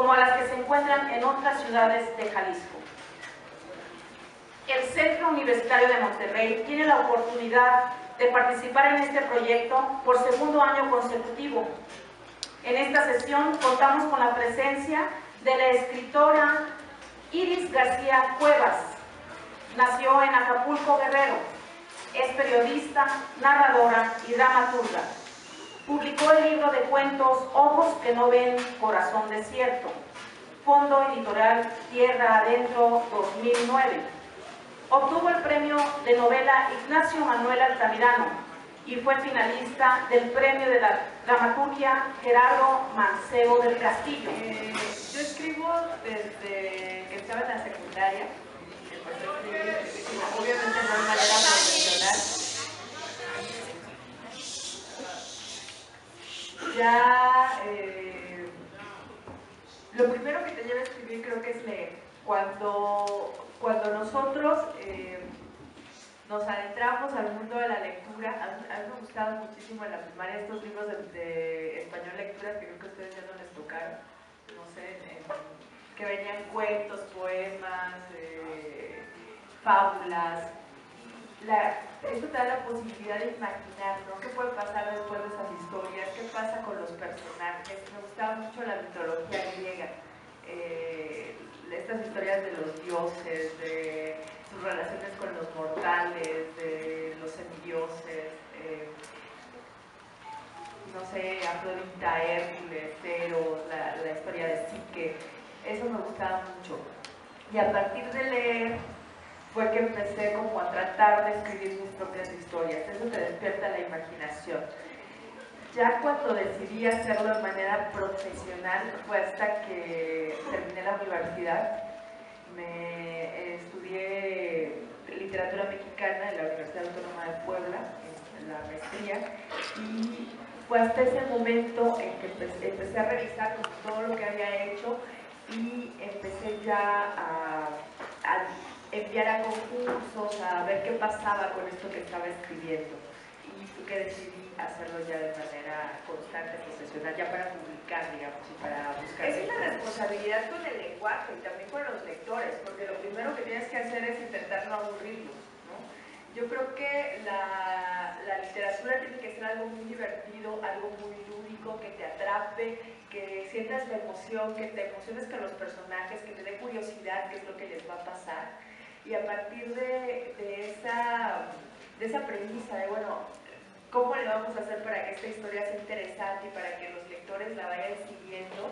como a las que se encuentran en otras ciudades de Jalisco. El Centro Universitario de Monterrey tiene la oportunidad de participar en este proyecto por segundo año consecutivo. En esta sesión contamos con la presencia de la escritora Iris García Cuevas. Nació en Acapulco, Guerrero. Es periodista, narradora y dramaturga. Publicó el libro de cuentos Ojos que no ven, corazón desierto. Fondo Editorial Tierra Adentro 2009. Obtuvo el premio de novela Ignacio Manuel Altamirano y fue finalista del premio de la dramaturgia Gerardo Mancebo del Castillo. Yo escribo desde que estaba en la secundaria. Obviamente no de manera profesional. Ya lo primero que te lleva a escribir creo que es leer. Cuando nosotros nos adentramos al mundo de la lectura, a mí me gustaban muchísimo en la primaria estos libros de español lecturas que creo que a ustedes ya no les tocaron, no sé, que venían cuentos, poemas, fábulas. Esto te da la posibilidad de imaginar, ¿no? ¿Qué puede pasar después de esas historias? ¿Qué pasa con los personajes? Me gustaba mucho la mitología griega, estas historias de los dioses, de sus relaciones con los mortales, de los semidioses, no sé, Afrodita, Hércules, Eros, la historia de Psique. Eso me gustaba mucho. Y a partir de leer fue que empecé como a tratar de escribir mis propias historias. Eso te despierta la imaginación. Ya cuando decidí hacerlo de manera profesional fue hasta que terminé la universidad. Estudié literatura mexicana en la Universidad Autónoma de Puebla, en la maestría, y fue hasta ese momento en que empecé a revisar todo lo que había hecho y empecé ya a enviar a concursos, a ver qué pasaba con esto que estaba escribiendo. Y fue que decidí hacerlo ya de manera constante, profesional, ya para publicar, digamos, y para buscar. Es una responsabilidad con el lenguaje y también con los lectores, porque lo primero que tienes que hacer es intentar no aburrirlos, ¿no? Yo creo que la literatura tiene que ser algo muy divertido, algo muy lúdico, que te atrape, que sientas la emoción, que te emociones con los personajes, que te dé curiosidad qué es lo que les va a pasar. Y a partir de esa premisa de, bueno, ¿cómo le vamos a hacer para que esta historia sea interesante y para que los lectores la vayan siguiendo?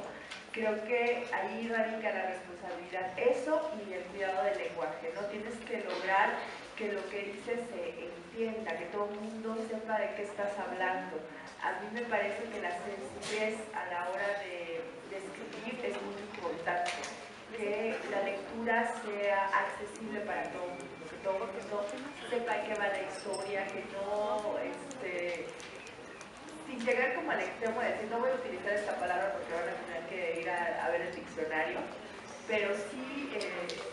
Creo que ahí radica la responsabilidad. Eso y el cuidado del lenguaje, ¿no? Tienes que lograr que lo que dices se entienda, que todo el mundo sepa de qué estás hablando. A mí me parece que la sencillez a la hora de escribir es muy importante. Que la lectura sea accesible para todo el mundo, que todo el mundo sepa de qué va la historia, que no, sin llegar como al extremo de decir, no voy a utilizar esta palabra porque van a tener que ir a ver el diccionario, pero sí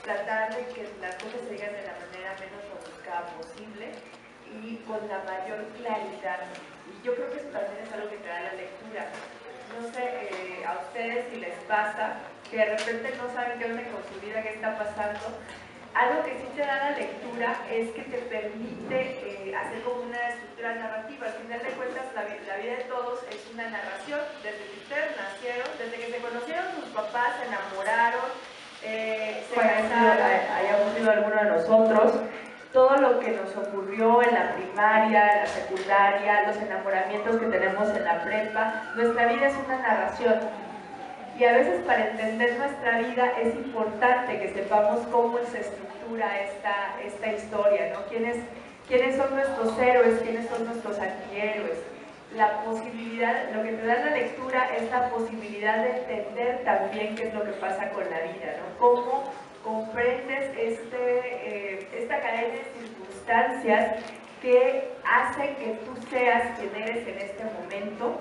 tratar de que las cosas se digan de la manera menos rebuscada posible y con la mayor claridad. Y yo creo que eso también es algo que te da la lectura. No sé, a ustedes si les pasa, que de repente no saben qué onda con su vida, qué está pasando. Algo que sí te da la lectura es que te permite hacer como una estructura narrativa. Al final de cuentas, la vida de todos es una narración. Desde que ustedes nacieron, desde que se conocieron sus papás, se enamoraron, se casaron, haya ocurrido alguno de nosotros, todo lo que nos ocurrió en la primaria, en la secundaria, los enamoramientos que tenemos en la prepa, nuestra vida es una narración. Y a veces para entender nuestra vida es importante que sepamos cómo se estructura esta historia, ¿no? ¿Quiénes son nuestros héroes? ¿Quiénes son nuestros antihéroes? La posibilidad, lo que te da la lectura es la posibilidad de entender también qué es lo que pasa con la vida, ¿no? Cómo comprendes esta cadena de circunstancias que hacen que tú seas quien eres en este momento,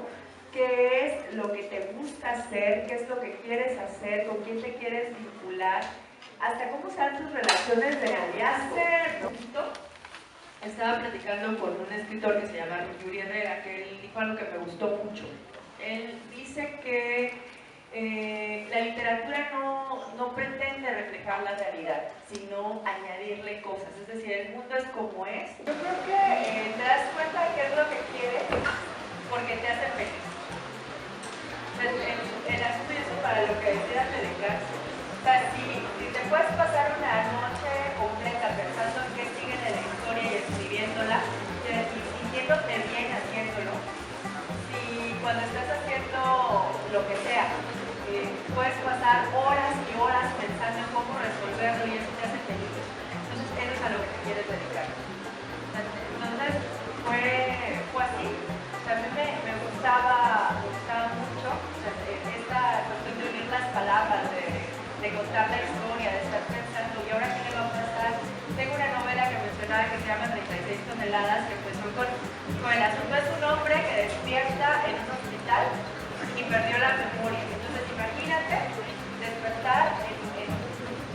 qué es lo que te gusta hacer, qué es lo que quieres hacer, con quién te quieres vincular, hasta cómo sean tus relaciones de noviazgo. Estaba platicando con un escritor que se llama Yuri Herrera, que él dijo algo que me gustó mucho. Él dice que La literatura no pretende reflejar la realidad, sino añadirle cosas. Es decir, el mundo es como es. Yo creo que te das cuenta de qué es lo que quieres porque te hace feliz. El asunto y eso para lo que decidas dedicarse. O sea, si te puedes pasar una noche completa pensando en qué sigue de la historia y escribiéndola y sintiéndote bien haciéndolo, si cuando estás haciendo lo que sea, puedes pasar horas y horas pensando en cómo resolverlo y eso te hace feliz. Entonces, eso es a lo que te quieres dedicar. Entonces, fue así. O sea, a mí me gustaba mucho esta cuestión de unir las palabras, de contar la historia, de estar pensando, ¿y ahora qué le va a pasar? Tengo una novela que mencionaba que se llama 36 toneladas, que empezó con el asunto de un hombre que despierta en un hospital y perdió la memoria. Entonces, imagínate despertar,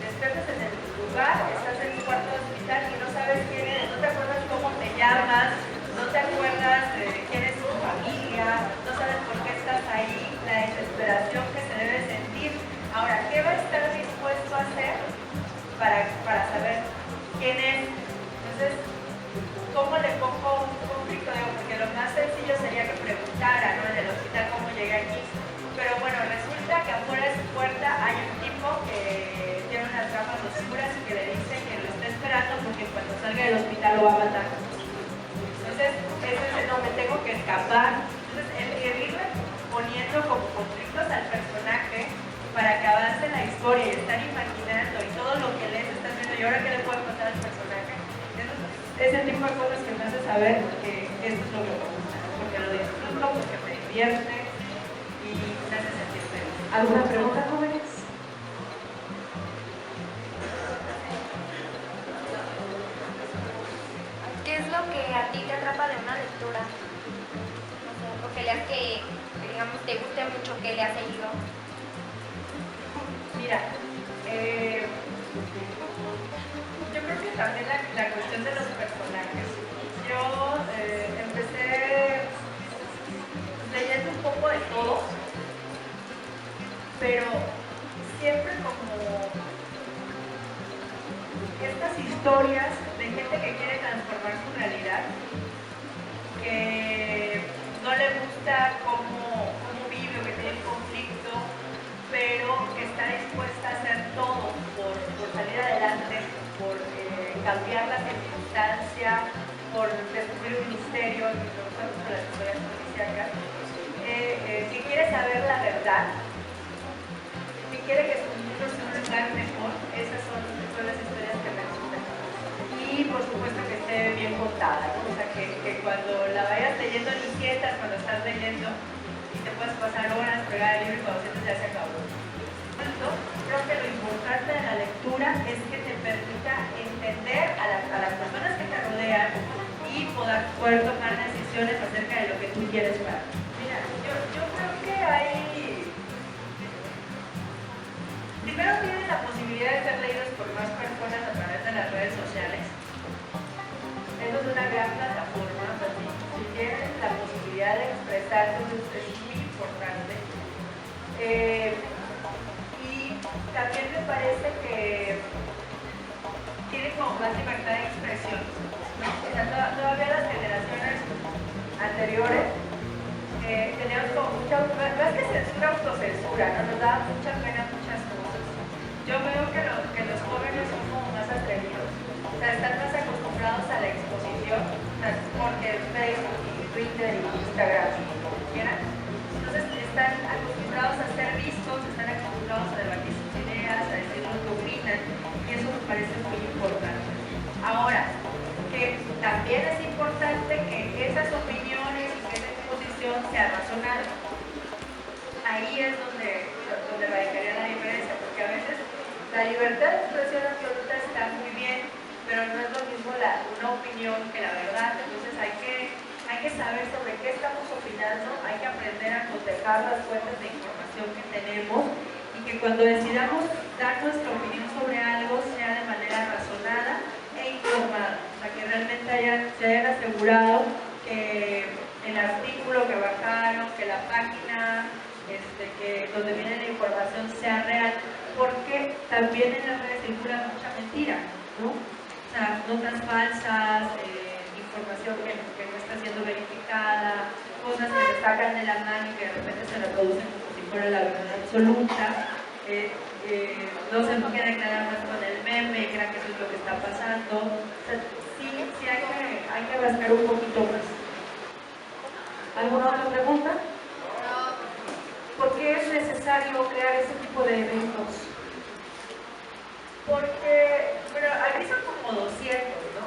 despiertas en el lugar, estás en un cuarto de hospital y no sabes quién eres, no te acuerdas cómo te llamas, no te acuerdas de quién es tu familia, no sabes por qué estás ahí, la desesperación que se debe sentir. Ahora, ¿qué va a estar dispuesto a hacer para saber quién es? Entonces, ¿cómo le pongo un conflicto? Porque lo más sencillo sería que preguntara, ¿no? En el hospital cómo llegué aquí. Pero bueno, resulta que afuera de su puerta hay un tipo que tiene unas gafas oscuras y que le dice que lo está esperando porque cuando salga del hospital lo va a matar. Entonces, ese es el no, me tengo que escapar. Entonces, el irle poniendo como conflictos al personaje para que avance la historia y estar imaginando y todo lo que lees estás viendo y ahora qué le puede pasar al personaje. Ese tipo de cosas que me hace saber que esto es lo que me gusta, porque lo disfruto, porque me divierte y me hace sentir feliz. ¿Alguna pregunta, jóvenes? ¿Qué es lo que a ti te atrapa de una lectura? O que leas que, digamos, te guste mucho, que leas el libro. Mira, yo creo que también la cuestión de los personajes. Yo empecé leyendo un poco de todo, pero siempre como estas historias de gente que quiere transformar su realidad, que no le gusta cómo vive, que tiene conflicto, pero que está dispuesta a hacer todo por salir adelante, por cambiar la circunstancia, por descubrir un misterio, que me gustan mucho las historias policíacas, que quiere saber la verdad, que quiere que su mundo sea un lugar mejor. Esas son las historias que me gustan. Y por supuesto que esté bien contada, ¿no? O sea, que cuando la vayas leyendo ni sientas cuando estás leyendo y te puedes pasar horas pegada al libro y cuando sientes ya se acabó. Creo que lo importante de la lectura es que te permita entender a las personas que te rodean y poder tomar decisiones acerca de lo que tú quieres para ti. Mira, yo creo que hay... Primero tienen la posibilidad de ser leídos por más personas a través de las redes sociales. Eso es una gran plataforma, o sea, si tienes la posibilidad de expresarte, es muy importante. Y también me parece que tiene como más libertad de expresión, ¿no? O sea, todavía las generaciones anteriores teníamos como mucha, no es que censura, autocensura, ¿no? Nos daba mucha pena muchas cosas. Yo veo que los jóvenes son como más atrevidos, o sea, están más acostumbrados a la exposición, o sea, porque Facebook y Twitter y Instagram y lo que quieran. Entonces están acostumbrados a ser vistos, están acostumbrados a debatir sus ideas, a decir lo que opinan, y eso me parece muy importante. Ahora, que también es importante que esas opiniones y que esa exposición sea razonada. Ahí es donde radicaría la diferencia, porque a veces la libertad de expresión absoluta está muy bien, pero no es lo mismo una opinión que la verdad. Entonces hay que saber sobre qué estamos opinando, hay que aprender a cotejar las fuentes de información que tenemos y que cuando decidamos dar nuestra opinión sobre algo sea de manera razonada e informada, o sea, que realmente se hayan asegurado que el artículo que bajaron, que la página donde viene la información sea real, porque también en las redes circula mucha mentira, ¿no? O sea, notas falsas, información que no está siendo verificada, cosas que se sacan de la mano y que de repente se reproducen como si fuera la verdad absoluta. No se queda nada más con el meme y crean que eso es lo que está pasando. O sea, sí hay que rascar un poquito más. ¿Alguna otra pregunta? ¿Por qué es necesario crear ese tipo de eventos? Porque, bueno, aquí son como 200, ¿no?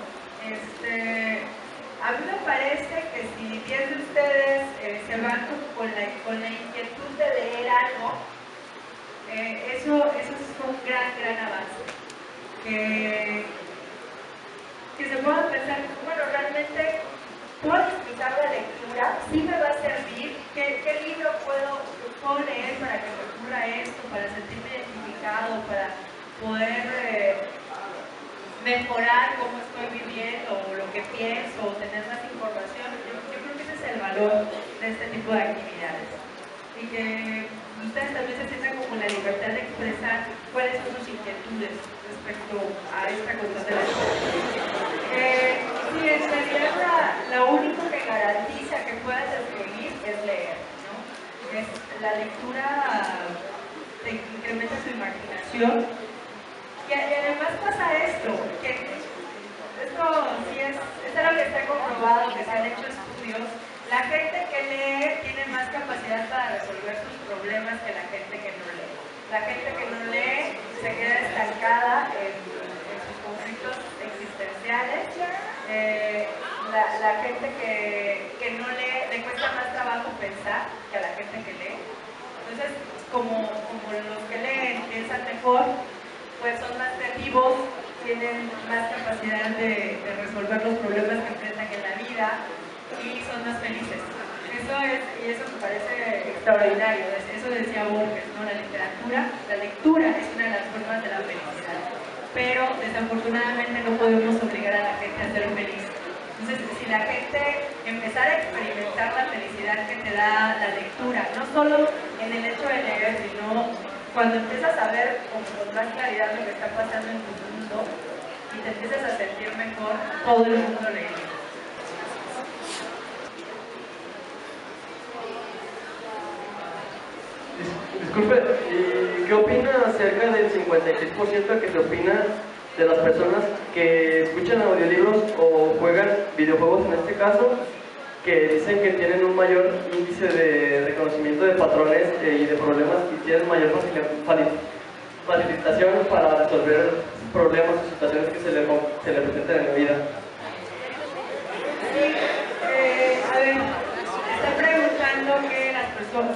A mí me parece que si 10 de ustedes se van con la inquietud de leer algo, eso es un gran avance. Que se puedan pensar, bueno, realmente puedo disfrutar la lectura, sí me va a servir, ¿qué libro puedo leer para que me ocurra esto, para sentirme identificado, para poder mejorar cómo estoy viviendo, o lo que pienso, o tener más información? Yo creo que ese es el valor de este tipo de actividades. Y que ustedes también se sientan como la libertad de expresar cuáles son sus inquietudes respecto a esta cuestión de la lectura. Sí, en realidad lo único que garantiza que puedas escribir es leer, ¿no? La lectura te incrementa su imaginación. Y además pasa esto, que esto sí es algo que está comprobado, que se han hecho estudios. La gente que lee tiene más capacidad para resolver sus problemas que la gente que no lee. La gente que no lee se queda estancada en sus conflictos existenciales. La gente que no lee le cuesta más trabajo pensar que a la gente que lee. Entonces, como los que leen piensan mejor, pues son más creativos, tienen más capacidad de resolver los problemas que enfrentan en la vida y son más felices. Eso me parece extraordinario. Eso decía Borges, ¿no? La lectura es una de las formas de la felicidad, pero desafortunadamente no podemos obligar a la gente a ser feliz. Entonces, si la gente empezara a experimentar la felicidad que te da la lectura, no solo en el hecho de leer, sino cuando empiezas a ver con más claridad lo que está pasando en tu mundo y te empiezas a sentir mejor, todo el mundo lee. Disculpe, ¿qué opina acerca del 56% que se opina de las personas que escuchan audiolibros o juegan videojuegos en este caso, que dicen que tienen un mayor índice de reconocimiento de patrones y de problemas y tienen mayor facilitación para resolver problemas o situaciones que se le presentan en la vida? A ver, está preguntando que las personas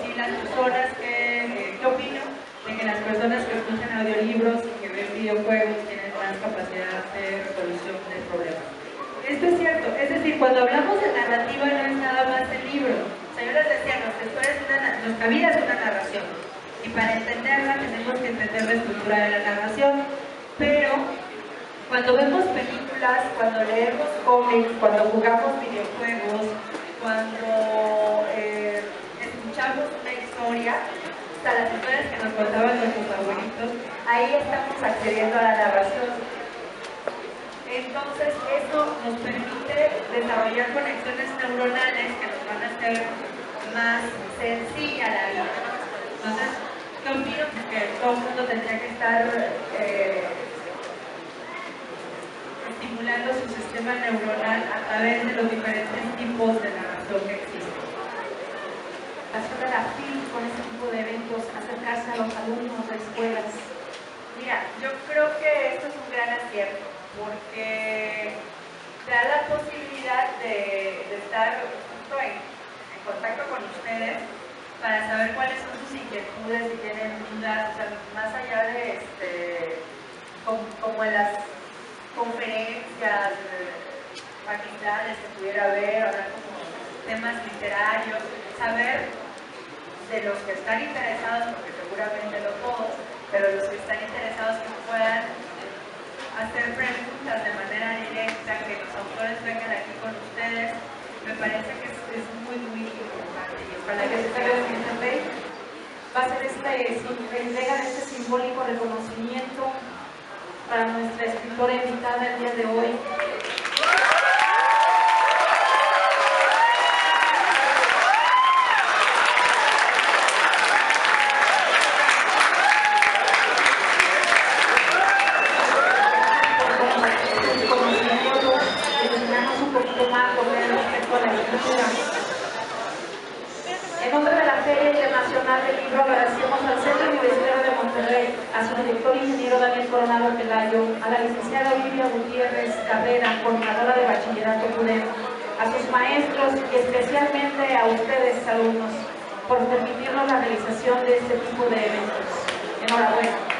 ¿qué opino de que las personas que escuchan audiolibros y que ven videojuegos tienen más capacidad de resolución de problemas? Esto es cierto, es decir, cuando hablamos de narrativa no es nada más el libro. O sea, yo les decía, nuestra vida es una narración y para entenderla tenemos que entender la estructura de la narración, pero cuando vemos películas, cuando leemos cómics, cuando jugamos videojuegos, cuando escuchamos una historia, hasta las historias que nos contaban nuestros abuelitos, ahí estamos accediendo a la narración. Entonces, eso nos permite desarrollar conexiones neuronales que nos van a hacer más sencilla la vida. Entonces, ¿qué opino? Que todo el mundo tendría que estar estimulando su sistema neuronal a través de los diferentes tipos de narración que existen. ¿Hacer la FIL con este tipo de eventos, acercarse a los alumnos de escuelas? Mira, yo creo que esto es un gran acierto, porque te da la posibilidad de estar justo en contacto con ustedes para saber cuáles son sus inquietudes, si tienen dudas, o sea, más allá de como en las conferencias magistrales que pudiera haber, hablar como temas literarios, saber de los que están interesados, porque seguramente no todos, pero los que están interesados que puedan hacer preguntas de manera directa, que los autores vengan aquí con ustedes, me parece que es muy, muy importante. Y ojalá que se siga haciendo. va a ser la entrega de este simbólico reconocimiento para nuestra escritora invitada el día de hoy. En nombre de la Feria Internacional del Libro, agradecemos al Centro Universitario de Monterrey, a su director ingeniero Daniel Coronado Pelayo, a la licenciada Olivia Gutiérrez Cabrera, coordinadora de Bachillerato CUDEM, a sus maestros y especialmente a ustedes, alumnos, por permitirnos la realización de este tipo de eventos. Enhorabuena.